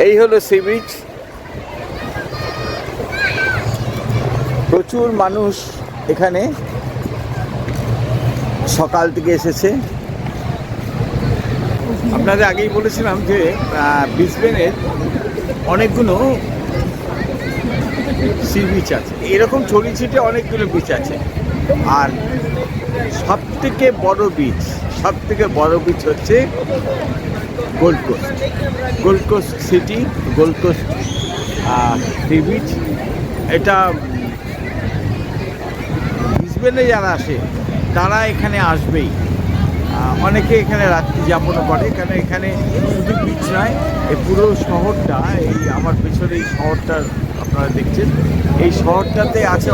এই হলো sea beach. প্রচুর মানুষ এখানে সকাল থেকে এসেছে। আপনাদের আগেই বলেছিলাম যে ব্রিসবেনের অনেকগুলো সি বিচ আছে, এরকম ছড়িয়ে ছিটে অনেকগুলো বিচ আছে। আর সবথেকে বড় বিচ হচ্ছে Gold Coast city, Gold Coast sea beach. এটা ব্রিসবেনে যারা আসে তারা এখানে আসবেই। অনেকে এখানে রাত্রি যাপনও করে, কারণ এখানে শুধু বিচ নয়, এই পুরো শহরটা, এই আমার পেছনে এই শহরটা আপনারা দেখছেন, এই শহরটাতে আছে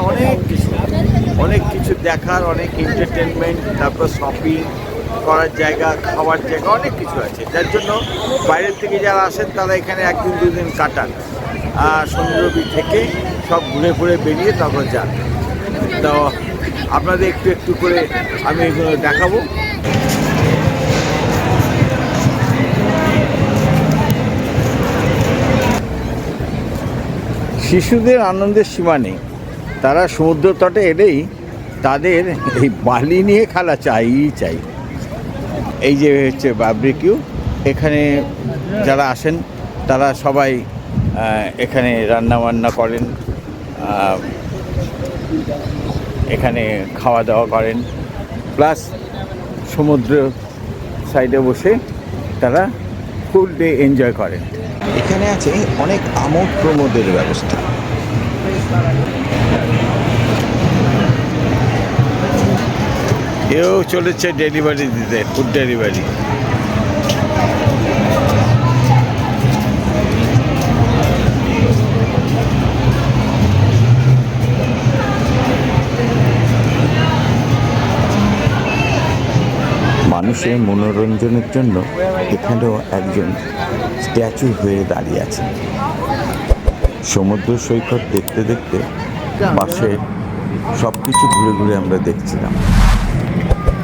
অনেক কিছু দেখার, অনেক এন্টারটেনমেন্ট, তারপর শপিং করার জায়গা, খাওয়ার জায়গা, অনেক কিছু আছে। যার জন্য বাইরের থেকে যারা আসেন তারা এখানে একদিন দুদিন কাটান, সমুদ্র থেকে সব ঘুরে বেরিয়ে তারপর যান। তো আপনাদের একটু করে আমি এগুলো দেখাবো। শিশুদের আনন্দের সীমা নেই। তারা সমুদ্র তটে এলেই তাদের এই বালি নিয়ে খেলা চাই। এই যে হচ্ছে বারবিকিউ, এখানে যারা আসেন তারা সবাই এখানে রান্না করেন, এখানে খাওয়া দাওয়া করেন, প্লাস সমুদ্র সাইডে বসে তারা ফুল ডে এনজয় করেন। এখানে আছে অনেক আমোদ প্রমোদের ব্যবস্থা। এও চলেছে ডেলিভারি দিতে, ফুড ডেলিভারি। মানুষের মনোরঞ্জনের জন্য এখানেও একজন স্ট্যাচু হয়ে দাঁড়িয়ে আছে। সমুদ্র সৈকত দেখতে দেখতে পাশে সব কিছু ঘুরে আমরা দেখছিলাম।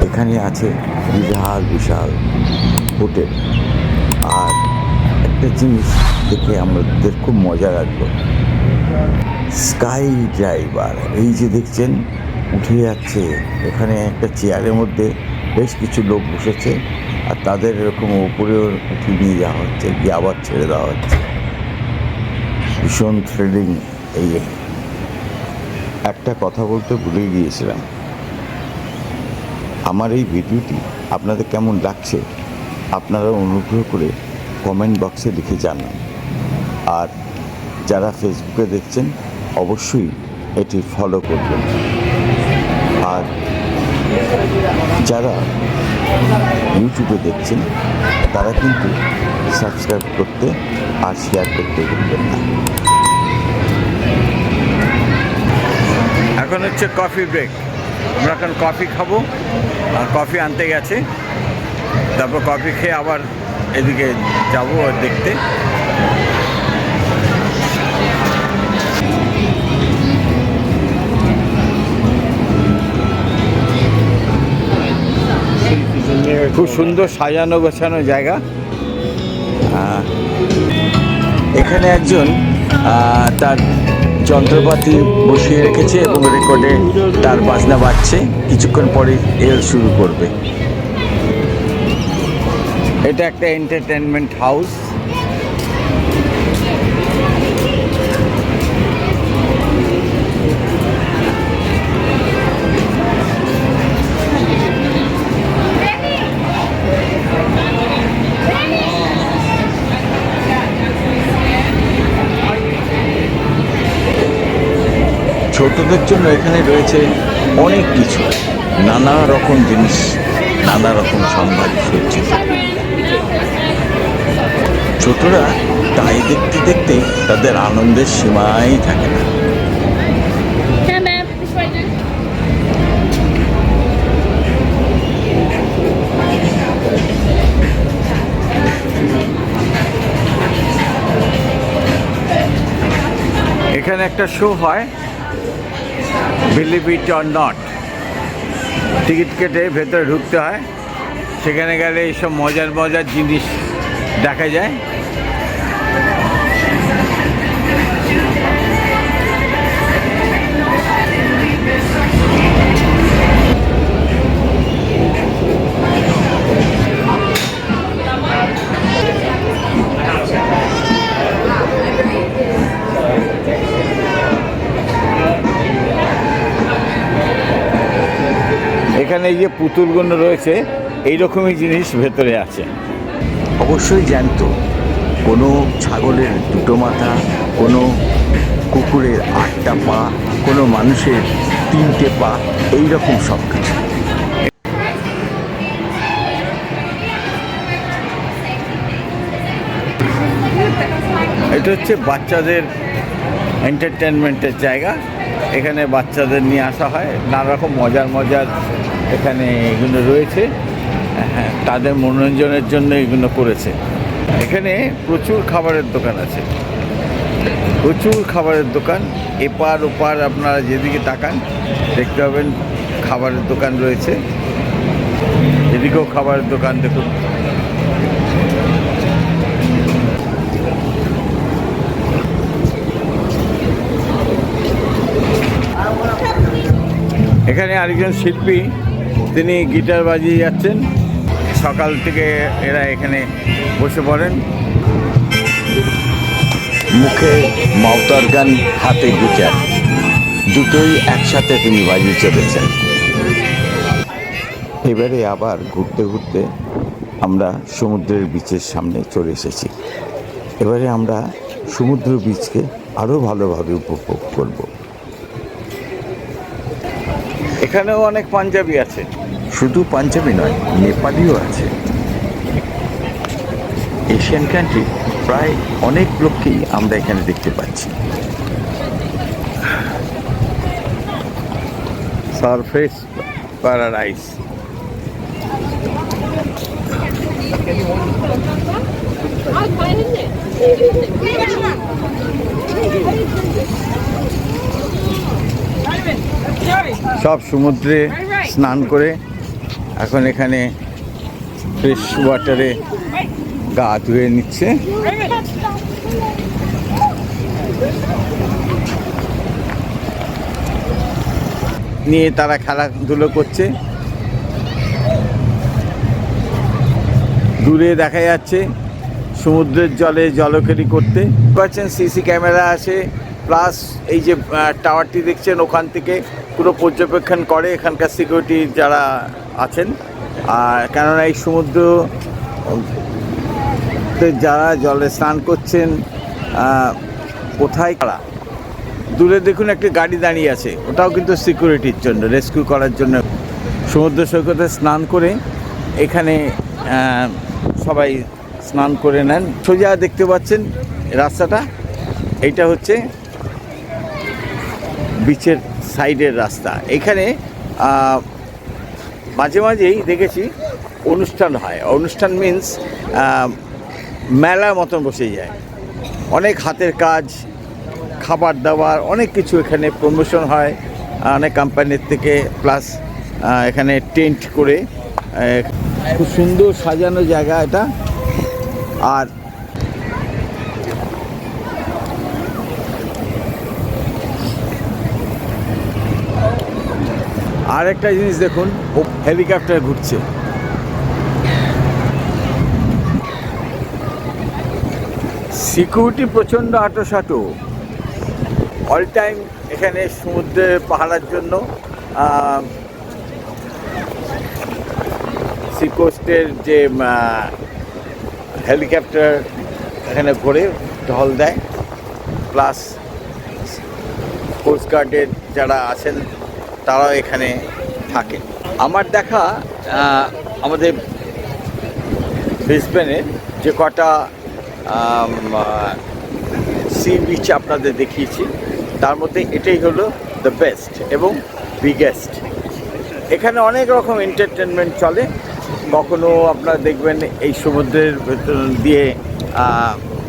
এখানে আছে বিশাল হোটেল। আর একটা জিনিস দেখে আমাদের খুব মজা লাগলো, স্কাই ড্রাইভার। এই যে দেখছেন উঠে যাচ্ছে, এখানে একটা চেয়ারের মধ্যে বেশ কিছু লোক বসেছে, আর তাদের এরকম উপরেও উঠিয়ে নিয়ে যাওয়া হচ্ছে, গিয়ে আবার ছেড়ে দেওয়া হচ্ছে। ভীষণ থ্রিলিং। এই একটা কথা বলতে ভুলে গিয়েছিলাম, আমার এই ভিডিওটি আপনাদের কেমন লাগছে আপনারা অনুগ্রহ করে কমেন্ট বক্সে লিখে জানান। আর যারা ফেসবুকে দেখছেন অবশ্যই এটি ফলো করবেন। আর যারা ইউটিউবে দেখছেন তারা কিন্তু সাবস্ক্রাইব করতে আর শেয়ার করতে ভুলবেন না। এখন হচ্ছে কফি ব্রেক। আমরা এখন কফি খাবো, আর কফি আনতে গেছে, তারপর কফি খেয়ে আবার এদিকে যাবো দেখতে। খুব সুন্দর সাজানো গোছানো জায়গা। এখানে একজন তার যন্ত্রপাতি বসিয়ে রেখেছে এবং রেকর্ডে তার বাজনা বাজছে, কিছুক্ষণ পরে এল শুরু করবে। এটা একটা এন্টারটেনমেন্ট হাউস। ছোটদের জন্য এখানে রয়েছে অনেক কিছু, নানা রকম জিনিস, নানা রকম সম্ভার সজ্জিত। ছোটরা তাই দেখতে দেখতে তাদের আনন্দের সীমাই থাকে না। এখানে একটা শো হয়, believe it or not. Ticket কেটে ভেতরে ঢুকতে হয়, সেখানে গেলে এইসব মজার জিনিস দেখা যায়। এখানে এই যে পুতুলগুলো রয়েছে এইরকমই জিনিস ভেতরে আছে। অবশ্যই জ্যান্ত, কোনো ছাগলের দুটো মাথা, কোনো কুকুরের 8টা পা, কোনো মানুষের 3টে পা, এইরকম সব কিছু। এটা হচ্ছে বাচ্চাদের এন্টারটেনমেন্টের জায়গা। এখানে বাচ্চাদের নিয়ে আসা হয়, নানা রকম মজার মজার এখানে এগুলো রয়েছে। হ্যাঁ, তাদের মনোরঞ্জনের জন্য এগুলো করেছে। এখানে প্রচুর খাবারের দোকান আছে, প্রচুর খাবারের দোকান। এপার ওপার আপনারা যেদিকে তাকান দেখতে পাবেন খাবারের দোকান রয়েছে। এদিকেও খাবারের দোকান দেখুন। এখানে আরেকজন শিল্পী, তিনি গিটার বাজিয়ে যাচ্ছেন। সকাল থেকে এরা এখানে বসে পড়েন। মুখে মাউতার গান, হাতে গিটার, দুটোই একসাথে তিনি বাজিয়ে চলেছেন। এবারে আবার ঘুরতে ঘুরতে আমরা সমুদ্রের বিচের সামনে চলে এসেছি। এবারে আমরা সমুদ্র বিচকে আরও ভালোভাবে উপভোগ করব। এখানেও অনেক পাঞ্জাবি আছে। শুধু পাঞ্জাবি নয়, নেপালিও আছে। এশিয়ান কান্ট্রি প্রায় অনেক লোককেই আমরা এখানে দেখতে পাচ্ছি। Surface paradise. সব সমুদ্রে স্নান করে এখন এখানে ফ্রেশ ওয়াটারে গা ধুয়ে নিচ্ছে। নিয়ে তারা খেলাধুলো করছে। দূরে দেখা যাচ্ছে সমুদ্রের জলে জলকেলি করতে পারছেন। সিসি ক্যামেরা আছে, প্লাস এই যে টাওয়ারটি দেখছেন ওখান থেকে পুরো পর্যবেক্ষণ করে এখানকার সিকিউরিটি যারা আছেন। আর কেননা এই সমুদ্র যারা জলে স্নান করছেন কোথায় কারা, দূরে দেখুন একটা গাড়ি দাঁড়িয়ে আছে, ওটাও কিন্তু সিকিউরিটির জন্য, রেস্কিউ করার জন্য। সমুদ্র সৈকতে স্নান করে এখানে সবাই স্নান করে নেন। সোজা দেখতে পাচ্ছেন রাস্তাটা, এইটা হচ্ছে বিচের সাইডের রাস্তা। এখানে মাঝে মাঝেই দেখেছি অনুষ্ঠান হয়। অনুষ্ঠান মিন্স মেলার মতন বসে যায়, অনেক হাতের কাজ, খাবার দাবার, অনেক কিছু এখানে প্রমোশন হয় অনেক কোম্পানির থেকে। প্লাস এখানে টেন্ট করে খুব সুন্দর সাজানো জায়গা এটা। আর আরেকটা জিনিস দেখুন, হেলিকপ্টার ঘুরছে। সিকিউরিটি প্রচণ্ড আঁটোসাঁটো, অল টাইম এখানে সমুদ্রে পাহারার জন্য। সি কোস্টের যে হেলিকপ্টার এখানে ঘুরে টহল দেয়, প্লাস কোস্টগার্ডের যারা আছেন তারাও এখানে থাকে। আমার দেখা আমাদের ব্রিসবেনের যে কটা সি বিচ আপনাদের দেখিয়েছি, তার মধ্যে এটাই হলো দ্য বেস্ট এবং বিগেস্ট। এখানে অনেক রকম এন্টারটেনমেন্ট চলে। কখনো আপনারা দেখবেন এই সমুদ্রের ভেতর দিয়ে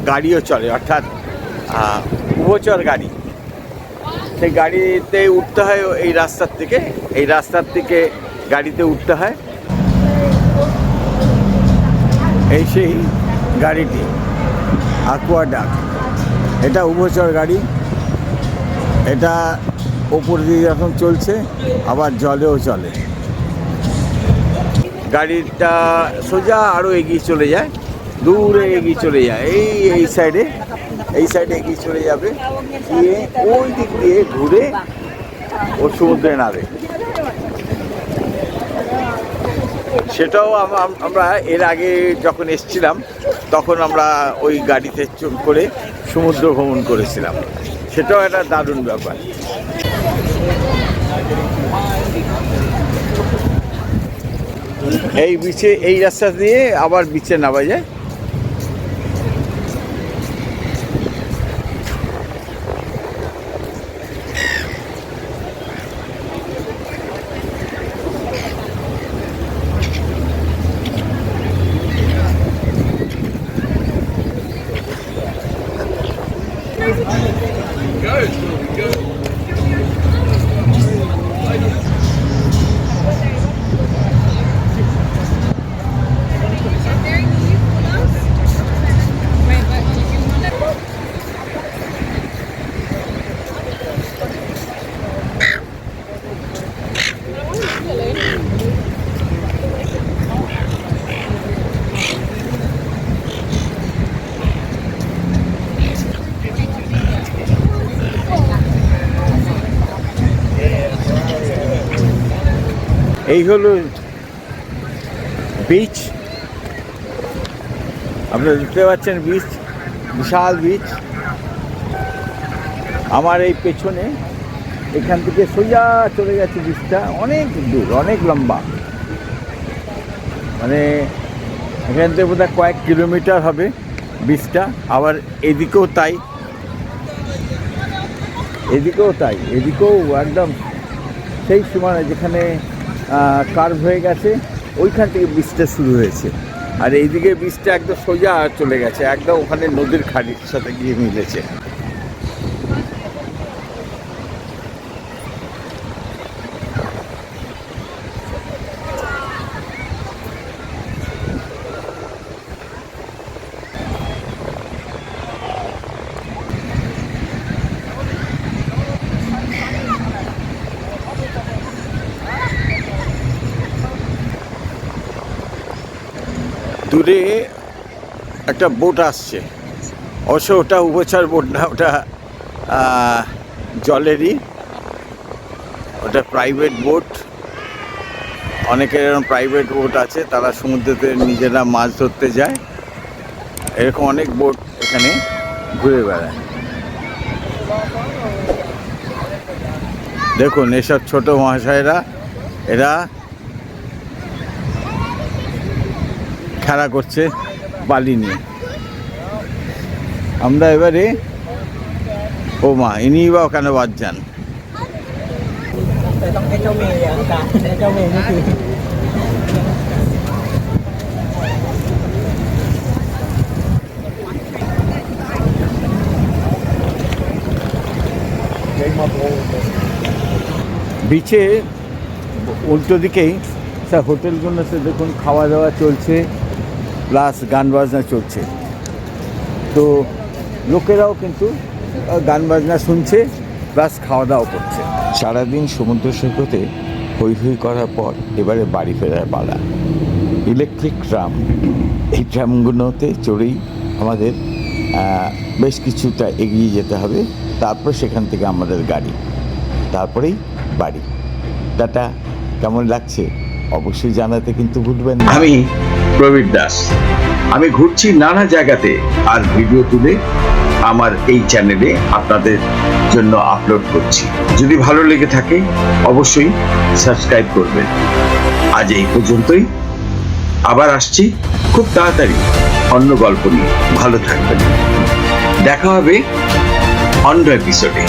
গাড়িও চলে, অর্থাৎ উভচর গাড়ি। সেই গাড়িতে উঠতে হয় এই রাস্তার থেকে গাড়িতে উঠতে হয়। এই সেই গাড়িটি অ্যাকুয়াডাক, এটা উভচর গাড়ি। এটা ওপর দিয়ে যখন চলছে আবার জলেও চলে। গাড়িটা সোজা আরও এগিয়ে চলে যায়, দূরে এগিয়ে চলে যায়, এই সাইডে এগিয়ে চলে যাবে, গিয়ে ওই দিক দিয়ে ঘুরে ও সমুদ্রে নামে। সেটাও আমরা এর আগে যখন এসেছিলাম তখন আমরা ওই গাড়িতে করে সমুদ্র ভ্রমণ করেছিলাম, সেটাও একটা দারুণ ব্যাপার। এই বিচে এই রাস্তা দিয়ে আবার বিচে নামা যায়। এই হলো বিচ, আপনারা দেখতে পাচ্ছেন বিচ, বিশাল বিচ। আমার এই পেছনে এখান থেকে সোজা চলে গেছে বিচটা, অনেক দূর, অনেক লম্বা, মানে এখান থেকে বোধহয় কয়েক কিলোমিটার হবে বিচটা। আবার এদিকেও তাই, এদিকেও তাই, এদিকেও একদম সেই সীমানা যেখানে কার্ভ হয়ে গেছে ওইখান থেকে বীজটা শুরু হয়েছে, আর এইদিকে বীজটা একদম সোজা চলে গেছে, একদম ওখানে নদীর খাড়ির সাথে গিয়ে মিলেছে। দূরে একটা বোট আসছে, অবশ্য ওটা উভচর বোট না, ওটা জলেরই, ওটা প্রাইভেট বোট। অনেকের এরকম প্রাইভেট বোট আছে, তারা সমুদ্রেতে নিজেরা মাছ ধরতে যায়। এরকম অনেক বোট এখানে ঘুরে বেড়ায়। দেখুন এসব ছোট মহাশয়েরা, এরা খেলা করছে বালি নিয়ে। আমরা এবারে, ও মা, ইনি বা ওখানে বাদ যান। বিচে উল্টো দিকেই স্যার হোটেলগুলোতে দেখুন খাওয়া দাওয়া চলছে, প্লাস গান বাজনা চলছে। তো লোকেরাও কিন্তু গান বাজনা শুনছে, প্লাস খাওয়া দাওয়া করছে। সারাদিন সমুদ্র সৈকতে হই হই করার পর এবারে বাড়ি ফেরার পালা। ইলেকট্রিক ট্রাম, এই ট্রামগুলোতে চড়েই আমাদের বেশ কিছুটা এগিয়ে যেতে হবে, তারপর সেখান থেকে আমাদের গাড়ি, তারপরেই বাড়ি। টাটা। কেমন লাগছে অবশ্যই জানাতে কিন্তু ভুলবেন না। আমি প্রবীর দাস, আমি ঘুরছি নানা জায়গাতে আর ভিডিও তুলে আমার এই চ্যানেলে আপনাদের জন্য আপলোড করছি। যদি ভালো লেগে থাকে অবশ্যই সাবস্ক্রাইব করবেন। আজ এই পর্যন্তই, আবার আসছি খুব তাড়াতাড়ি অন্য গল্প নিয়ে। ভালো থাকবেন, দেখা হবে অন্য এপিসোডে।